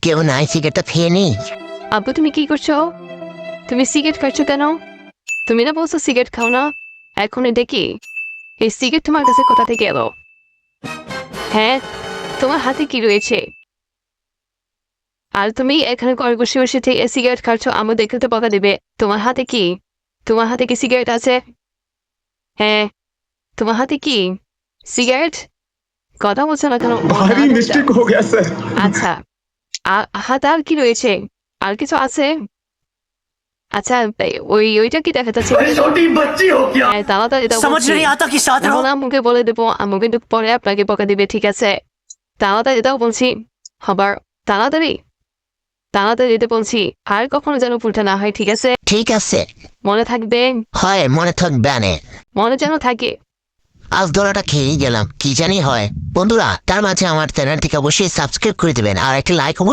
কেউ নাই, সিগারেটটা খেয়ে নি। আব্বু তুমি কি করছো? তুমি সিগারেট খাচ্ছো কেন? তুমি না বলছো সিগারেট খাও না? এখন এটা কি? এই সিগারেট তোমার কাছে কোথা থেকে এলো? হ্যাঁ, তোমার হাতে কি রয়েছে? আর তুমি এখানে ঘরে বসে বসে সিগারেট খাচ্ছ, আমি দেখলে তো বকা দেবে। তোমার হাতে কি? তোমার হাতে কি সিগারেট আছে? হ্যাঁ, তোমার হাতে কি সিগারেট? কথা বলছো না কেন? ও, भारी না, मिस्टेक हो गया सर। আচ্ছা, হাতে আর কি রয়েছে? আর কিছু আছে? আচ্ছা, ওইটা কি দেখা যাচ্ছে? छोटी बच्ची हो क्या? হ্যাঁ, তাড়াতাড়ি দাও समझ বলছি। नहीं आता कि साथ रहो। এখন আম্মুকে বলে দেবো, আম্মু কিন্তু পরে আপনাকে বকা দিবে, ঠিক আছে? তাড়াতাড়ি দাও বলছি। হবার তাড়াতাড়ি তাড়াতাড়ি দিতে বলছি। আর কখনো যেন ভুলটা না হয়, ঠিক আছে? ঠিক আছে, মনে থাকবে, হয় মনে থাকবে না। মনে যেন থাকে। আজ দোলাটা খেয়েই গেলাম, কি জানি হয়। বন্ধুরা, তার মাঝে আমার চ্যানেলটিকে অবশ্যই সাবস্ক্রাইব করে দেবেন আর একটি লাইক অবশ্যই